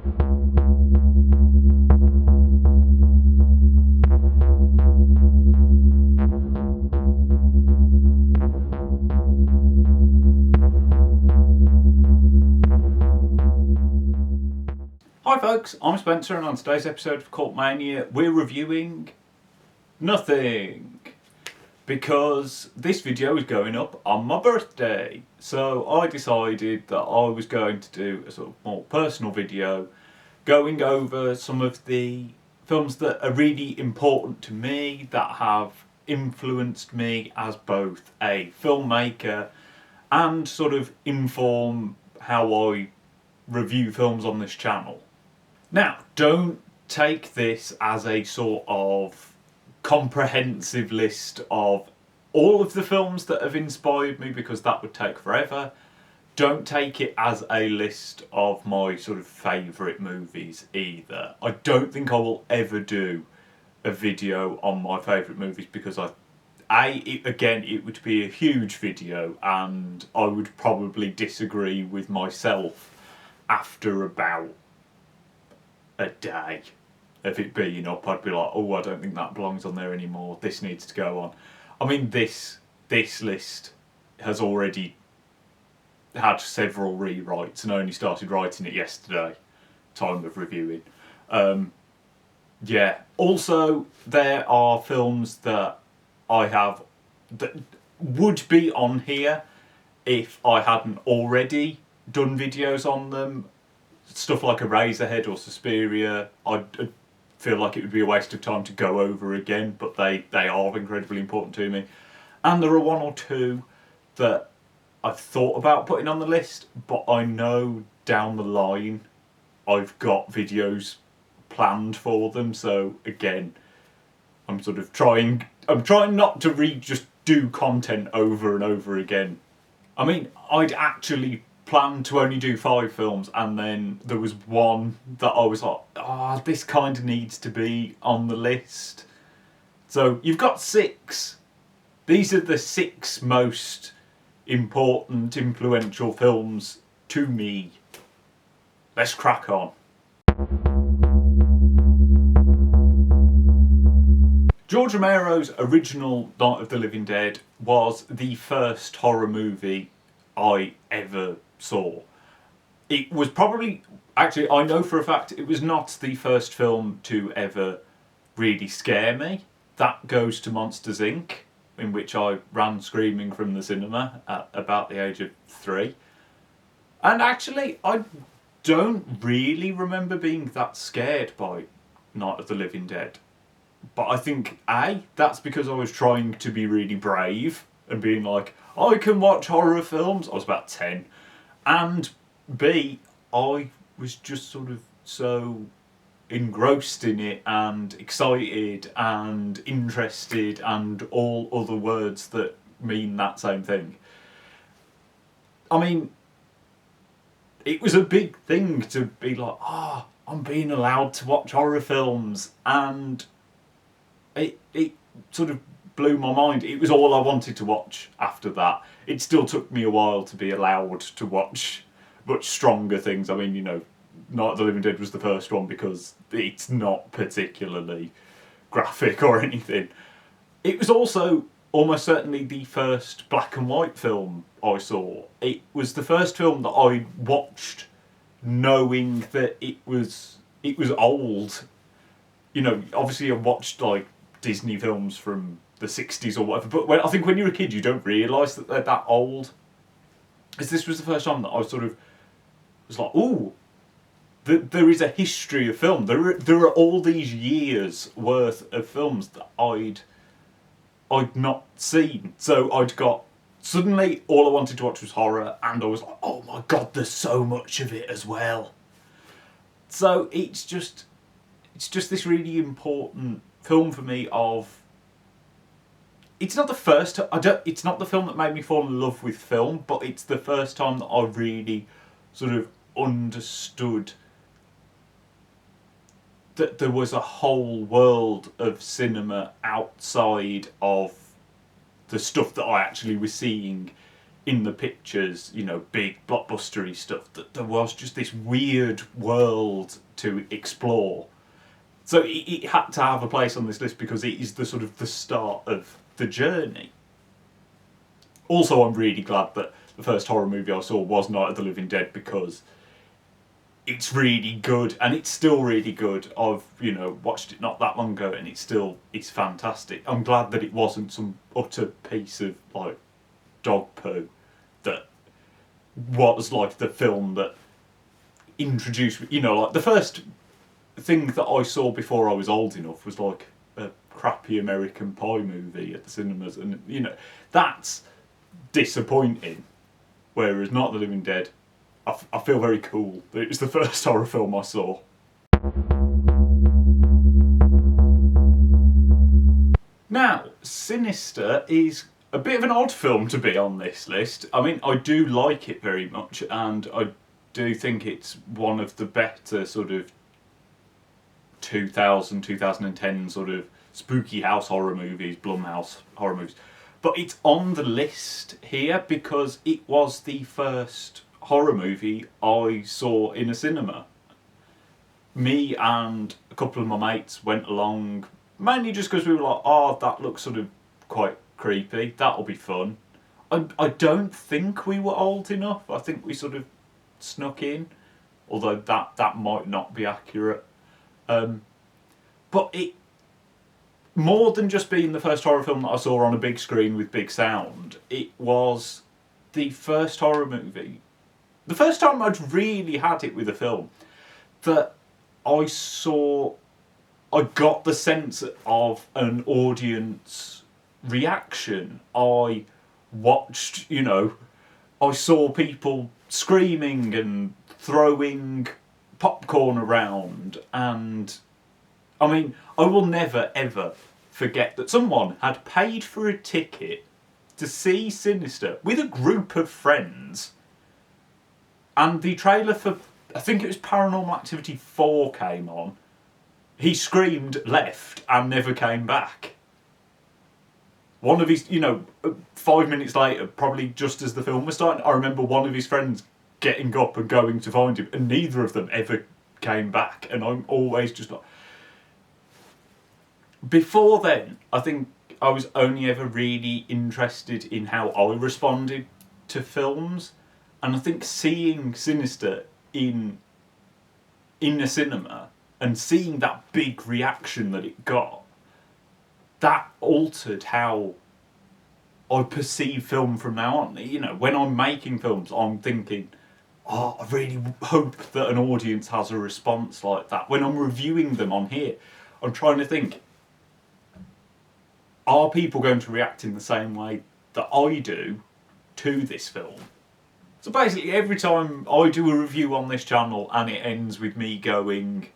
Hi folks, I'm Spencer, and on today's episode of Cult Mania we're reviewing nothing, because this video is going up on my birthday. So I decided that I was going to do a sort of more personal video going over some of the films that are really important to me, that have influenced me as both a filmmaker and sort of inform how I review films on this channel. Now, don't take this as a sort of comprehensive list of all of the films that have inspired me, because that would take forever. Don't take it as a list of my sort of favourite movies either. I don't think I will ever do a video on my favourite movies, because it would be a huge video and I would probably disagree with myself after about a day of it being up. I'd be like, oh, I don't think that belongs on there anymore, this needs to go on. I mean, this list has already had several rewrites, and I only started writing it yesterday, time of reviewing. Yeah, also there are films that I have that would be on here if I hadn't already done videos on them. Stuff like Eraserhead or Suspiria, I feel like it would be a waste of time to go over again, but they are incredibly important to me. And there are one or two that I've thought about putting on the list, but I know down the line I've got videos planned for them, so again, I'm trying not to just do content over and over again. I mean, I'd actually planned to only do 5 films, and then there was one that I was like, oh, this kind of needs to be on the list. So you've got 6. These are the 6 most important, influential films to me. Let's crack on. George Romero's original Night of the Living Dead was the first horror movie I ever saw. It was probably, actually I know for a fact, it was not the first film to ever really scare me. That goes to Monsters Inc., in which I ran screaming from the cinema at about the age of 3. And actually, I don't really remember being that scared by Night of the Living Dead. But I think A, that's because I was trying to be really brave and being like, I can watch horror films. I was about 10. And B, I was just sort of so engrossed in it and excited and interested and all other words that mean that same thing. I mean, it was a big thing to be like, I'm being allowed to watch horror films, and it sort of blew my mind. It was all I wanted to watch after that. It still took me a while to be allowed to watch much stronger things. I mean, Night of the Living Dead was the first one because it's not particularly graphic or anything. It was also almost certainly the first black and white film I saw. It was the first film that I watched knowing that it was old. Obviously I watched like Disney films from the 60s or whatever, but I think when you're a kid you don't realise that they're that old. Because this was the first time that I was like, ooh, there is a history of film. There are all these years worth of films that I'd not seen. So I'd got, suddenly all I wanted to watch was horror, and I was like, oh my god, there's so much of it as well. So it's just this really important film for me. It's not the first. It's not the film that made me fall in love with film, but it's the first time that I really sort of understood that there was a whole world of cinema outside of the stuff that I actually was seeing in the pictures, you know, big blockbustery stuff, that there was just this weird world to explore. So it had to have a place on this list because it is the sort of the start of the journey. Also, I'm really glad that the first horror movie I saw was Night of the Living Dead, because it's really good, and it's still really good. I've, you know, watched it not that long ago, and it's fantastic. I'm glad that it wasn't some utter piece of like dog poo that was like the film that introduced, you know, like the first thing that I saw before I was old enough was like a crappy American Pie movie at the cinemas, and you know, that's disappointing. Whereas Not the Living Dead, I feel very cool that it was the first horror film I saw. Now, Sinister is a bit of an odd film to be on this list. I mean, I do like it very much, and I do think it's one of the better sort of 2010 sort of spooky house horror movies, Blumhouse horror movies. But it's on the list here because it was the first horror movie I saw in a cinema. Me and a couple of my mates went along, mainly just because we were like, oh, that looks sort of quite creepy, that'll be fun. I don't think we were old enough. I think we sort of snuck in, although that might not be accurate. But it, more than just being the first horror film that I saw on a big screen with big sound, it was the first horror movie, the first time I'd really had it with a film, that I got the sense of an audience reaction. I watched, you know, I saw people screaming and throwing popcorn around, and I mean, I will never ever forget that someone had paid for a ticket to see Sinister with a group of friends, and the trailer for, I think it was Paranormal Activity 4 came on. He screamed, left, and never came back. One of his, you know, 5 minutes later, probably just as the film was starting, I remember one of his friends getting up and going to find him, and neither of them ever came back. And I'm always just like... Before then, I think I was only ever really interested in how I responded to films. And I think seeing Sinister in a cinema and seeing that big reaction that it got, that altered how I perceive film from now on. You know, when I'm making films, I'm thinking, oh, I really hope that an audience has a response like that. When I'm reviewing them on here, I'm trying to think, are people going to react in the same way that I do to this film? So basically, every time I do a review on this channel and it ends with me going,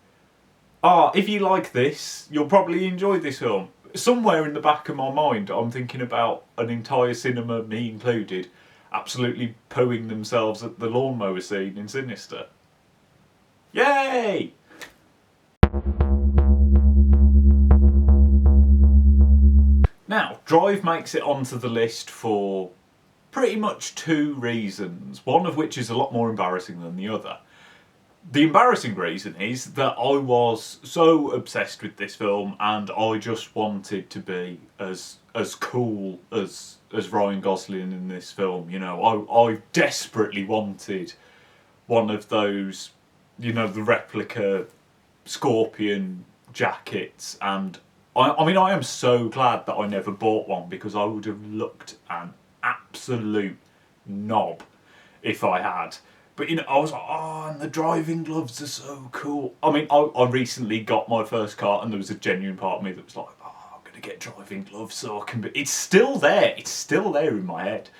if you like this, you'll probably enjoy this film. Somewhere in the back of my mind, I'm thinking about an entire cinema, me included, absolutely pooing themselves at the lawnmower scene in Sinister. Yay! Now, Drive makes it onto the list for pretty much two reasons, one of which is a lot more embarrassing than the other. The embarrassing reason is that I was so obsessed with this film and I just wanted to be as cool as Ryan Gosling in this film. You know, I desperately wanted one of those, you know, the replica Scorpion jackets, and I mean, I am so glad that I never bought one, because I would have looked an absolute knob if I had. But, you know, I was like, and the driving gloves are so cool. I mean, I recently got my first car, and there was a genuine part of me that was like, I'm going to get driving gloves so I can be... It's still there. It's still there in my head.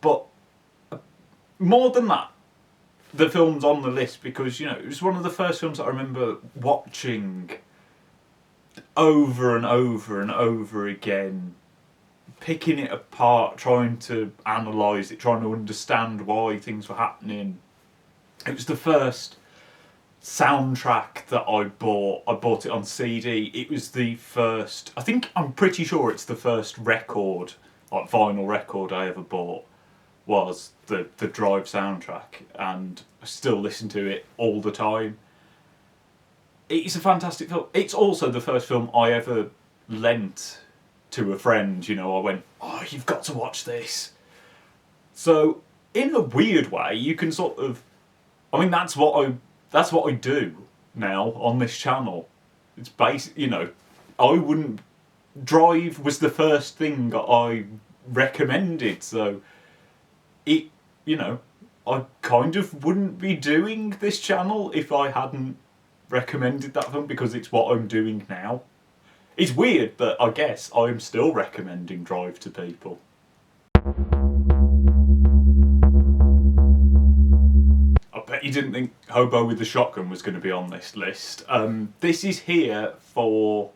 But more than that, the film's on the list because, you know, it was one of the first films that I remember watching over and over and over again, picking it apart, trying to analyse it, trying to understand why things were happening. It was the first soundtrack that I bought. I bought it on CD. It was the first, I'm pretty sure it's the first record like vinyl record I ever bought was the Drive soundtrack, and I still listen to it all the time. It's a fantastic film. It's also the first film I ever lent to a friend. I went, "Oh, you've got to watch this." So, in a weird way, you can sort of, I mean, that's what I do now on this channel. It's I wouldn't. Drive was the first thing I recommended, so it, I kind of wouldn't be doing this channel if I hadn't recommended that film, because it's what I'm doing now. It's weird, but I guess I'm still recommending Drive to people. I bet you didn't think Hobo with the Shotgun was going to be on this list. This is here for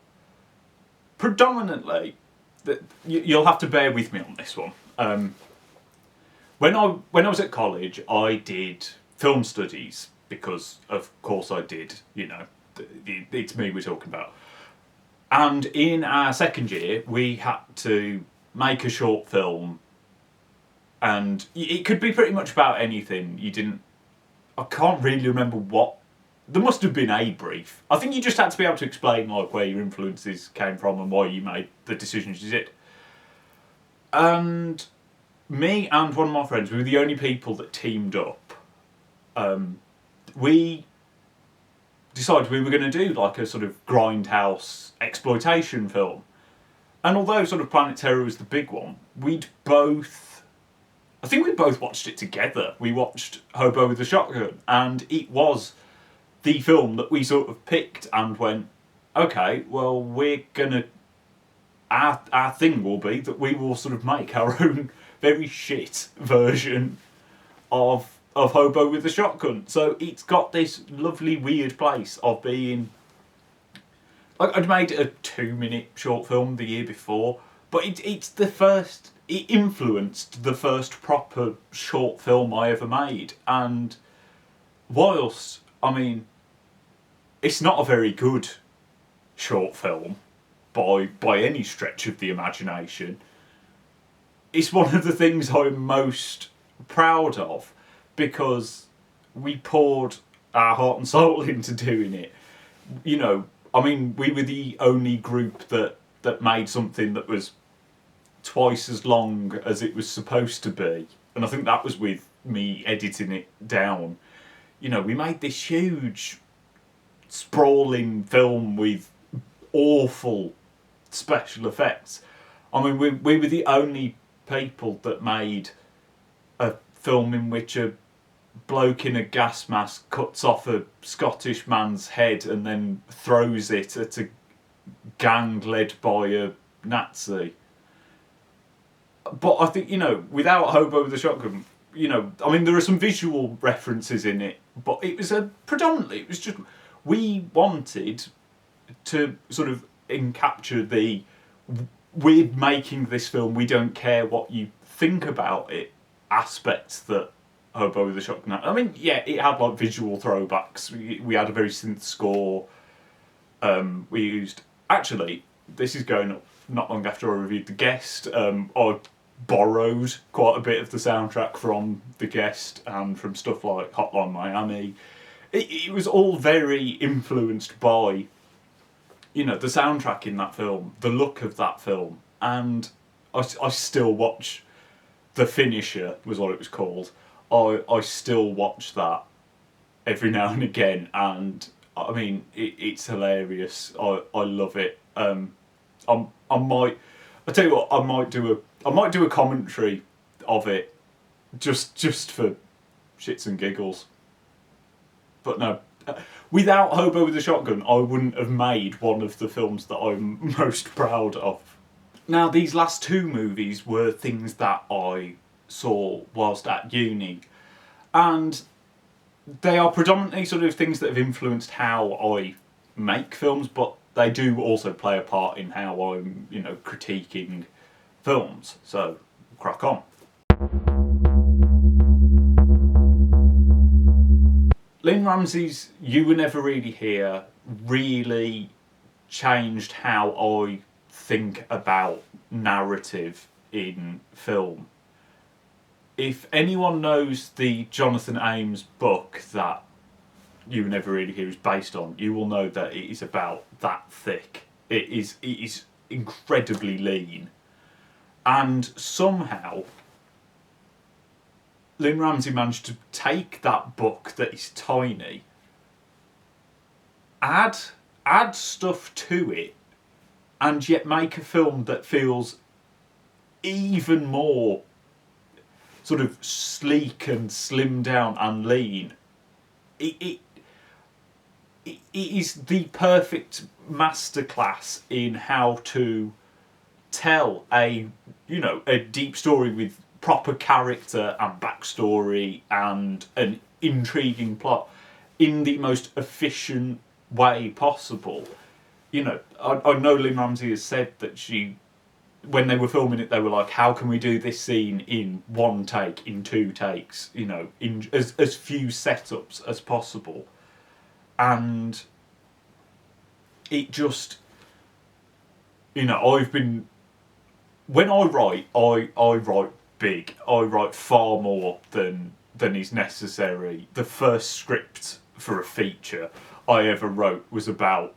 predominantly, you'll have to bear with me on this one. When I was at college, I did film studies, because of course I did. It's me we're talking about. And in our second year, we had to make a short film, and it could be pretty much about anything. I can't really remember what. There must have been a brief. I think you just had to be able to explain where your influences came from and why you made the decisions you did. And me and one of my friends, we were the only people that teamed up. We decided we were going to do a sort of grindhouse exploitation film. And although sort of Planet Terror was the big one, I think we both watched it together. We watched Hobo with the Shotgun, and it was the film that we sort of picked and went, okay, well, our thing will be that we will sort of make our own very shit version of Hobo with the Shotgun. So it's got this lovely weird place of being, I'd made a 2-minute short film the year before, but it influenced the first proper short film I ever made. And whilst, it's not a very good short film by any stretch of the imagination, it's one of the things I'm most proud of, because we poured our heart and soul into doing it. We were the only group that made something that was twice as long as it was supposed to be, and I think that was with me editing it down. We made this huge sprawling film with awful special effects. We were the only people that made a film in which a bloke in a gas mask cuts off a Scottish man's head and then throws it at a gang led by a Nazi. But I think, without Hobo with the Shotgun, there are some visual references in it, but it was just, we wanted to sort of encapture we're making this film, we don't care what you think about it aspects that Hobo with the Shotgun had. It had visual throwbacks. We had a very synth score. We used, actually, this is going up not long after I reviewed The Guest. I borrowed quite a bit of the soundtrack from The Guest and from stuff like Hotline Miami. It was all very influenced by, the soundtrack in that film, the look of that film, and I still watch The Finisher, was what it was called. I still watch that every now and again, and it's hilarious. I love it. I tell you what, I might do a commentary of it, just for shits and giggles. But no, without Hobo with a Shotgun, I wouldn't have made one of the films that I'm most proud of. Now, these last two movies were things that I saw whilst at uni, and they are predominantly sort of things that have influenced how I make films, but they do also play a part in how I'm, critiquing films. So, crack on. Lynn Ramsey's You Were Never Really Here really changed how I think about narrative in film. If anyone knows the Jonathan Ames book that You Were Never Really Here is based on, you will know that it is about that thick. It is incredibly lean. And somehow Lynn Ramsay managed to take that book that is tiny, add stuff to it, and yet make a film that feels even more sort of sleek and slimmed down and lean. It is the perfect masterclass in how to tell a deep story with proper character and backstory and an intriguing plot in the most efficient way possible. I know Lynn Ramsay has said that when they were filming it, they were like, how can we do this scene in one take, in 2 takes, in as few setups as possible. And it just, I've been, when I write big. I write far more than is necessary. The first script for a feature I ever wrote was about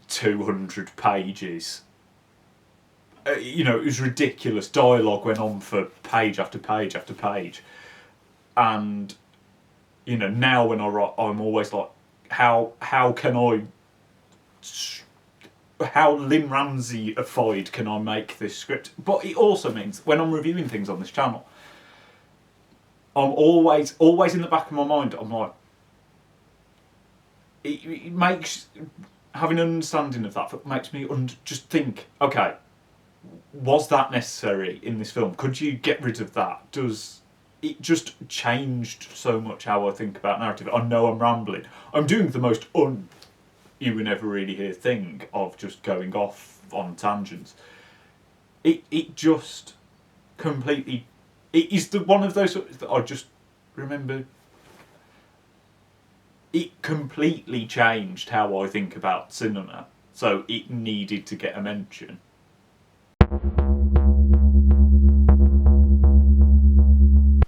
200 pages. It was ridiculous. Dialogue went on for page after page after page. And, now when I write, I'm always like, how Lynn Ramsay-ified can I make this script? But it also means when I'm reviewing things on this channel, I'm always in the back of my mind, I'm like, it makes, having an understanding of that makes me just think, okay, was that necessary in this film? Could you get rid of that? It just changed so much how I think about narrative. I know I'm rambling. I'm doing the most You Were Never Really Here thing of just going off on tangents. It just completely... It is one of those that I just remember... It completely changed how I think about cinema. So it needed to get a mention.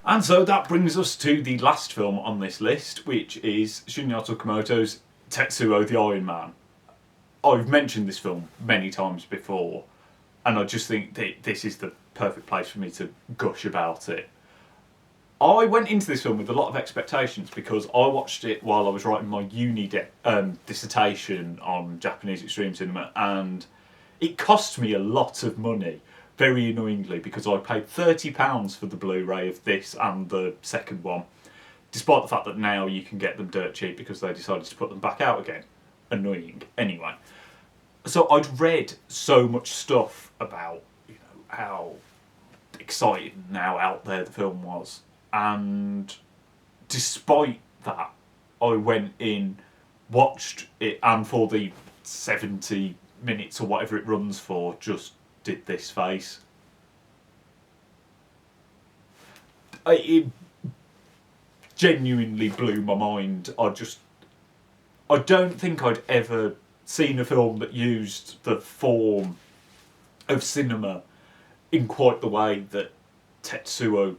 And so that brings us to the last film on this list, which is Shinya Tsukamoto's Tetsuo the Iron Man. I've mentioned this film many times before, and I just think that this is the perfect place for me to gush about it. I went into this film with a lot of expectations because I watched it while I was writing my uni dissertation on Japanese extreme cinema, and it cost me a lot of money, very annoyingly, because I paid £30 for the Blu-ray of this and the second one, despite the fact that now you can get them dirt cheap because they decided to put them back out again. Annoying. Anyway, so I'd read so much stuff about how exciting and how out there the film was, and despite that, I went in, watched it, and for the 70 minutes or whatever it runs for, just did this face. It genuinely blew my mind. I don't think I'd ever seen a film that used the form of cinema in quite the way that Tetsuo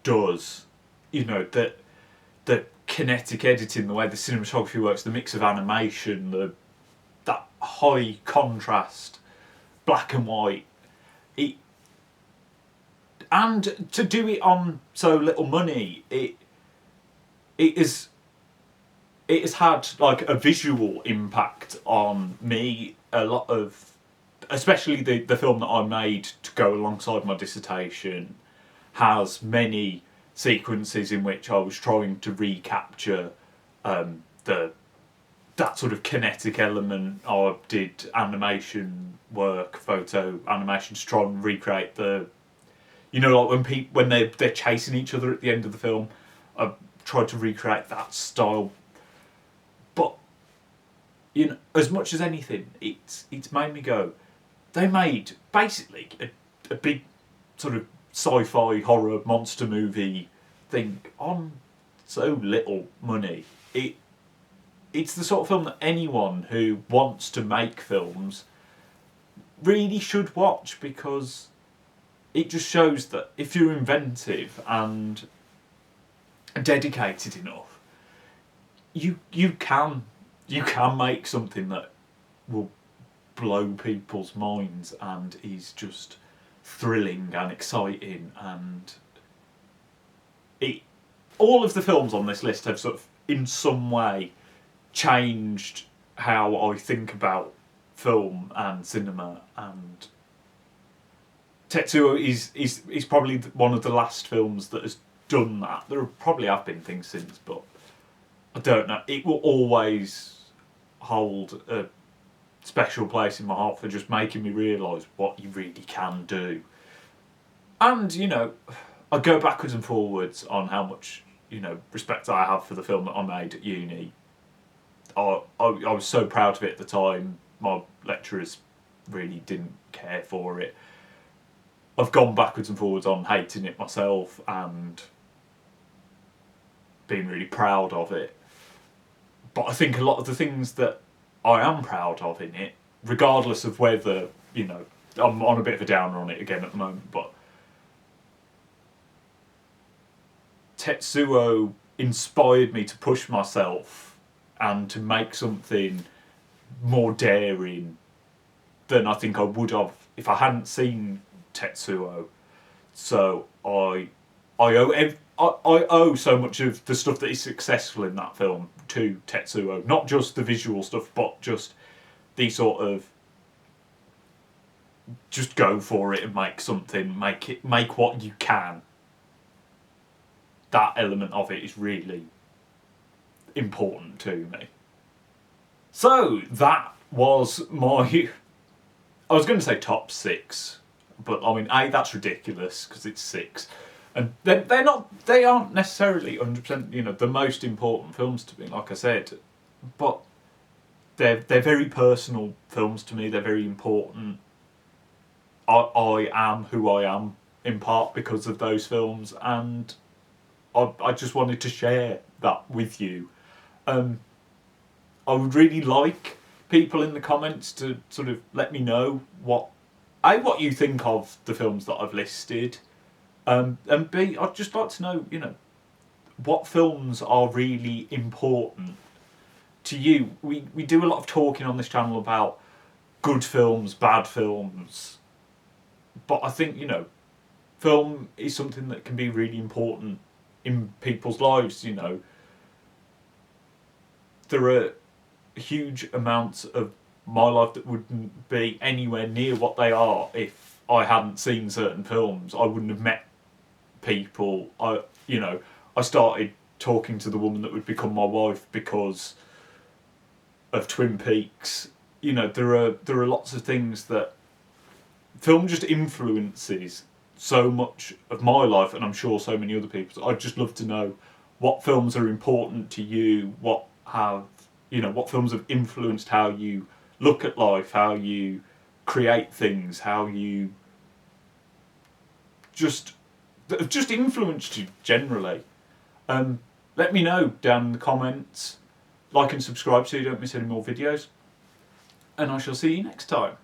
does. That the kinetic editing, the way the cinematography works, the mix of animation, that high contrast, black and white. And to do it on so little money, it has had like a visual impact on me. A lot of, especially the film that I made to go alongside my dissertation, has many sequences in which I was trying to recapture that sort of kinetic element. I did animation work, photo animation, to try and recreate like when they're chasing each other at the end of the film. I tried to recreate that style. But as much as anything, it's made me go. They made basically a big sort of sci-fi horror monster movie thing on so little money. It's the sort of film that anyone who wants to make films really should watch, because it just shows that if you're inventive and dedicated enough, you can make something that will blow people's minds and is just thrilling and exciting. And all of the films on this list have sort of in some way changed how I think about film and cinema. And Tetsuo is probably one of the last films that has done that. There probably have been things since, but I don't know. It will always hold a special place in my heart for just making me realise what you really can do. And, you know, I go backwards and forwards on how much, you know, respect I have for the film that I made at uni. I was so proud of it at the time. My lecturers really didn't care for it. I've gone backwards and forwards on hating it myself and being really proud of it. But I think a lot of the things that I am proud of in it, regardless of whether, you know, I'm on a bit of a downer on it again at the moment, but Tetsuo inspired me to push myself and to make something more daring than I think I would have if I hadn't seen Tetsuo. So I owe so much of the stuff that is successful in that film to Tetsuo. Not just the visual stuff, but just the sort of just go for it and make something, make what you can. That element of it is really important to me. So that was my, I was going to say top 6, but I mean, that's ridiculous because it's 6. And they aren't necessarily 100%, you know, the most important films to me, like I said, but they're very personal films to me. They're very important. I am who I am in part because of those films, and I just wanted to share that with you. I would really like people in the comments to sort of let me know what you think of the films that I've listed. And B, I'd just like to know, you know, what films are really important to you. We do a lot of talking on this channel about good films, bad films, but I think, you know, film is something that can be really important in people's lives. You know, there are huge amounts of my life that wouldn't be anywhere near what they are if I hadn't seen certain films. I wouldn't have met people. I started talking to the woman that would become my wife because of Twin Peaks. You know, there are lots of things that film just influences so much of my life, and I'm sure so many other people's. I'd just love to know what films are important to you, what films have influenced how you look at life, how you create things, how you that have just influenced you generally. Let me know down in the comments. Like and subscribe so you don't miss any more videos. And I shall see you next time.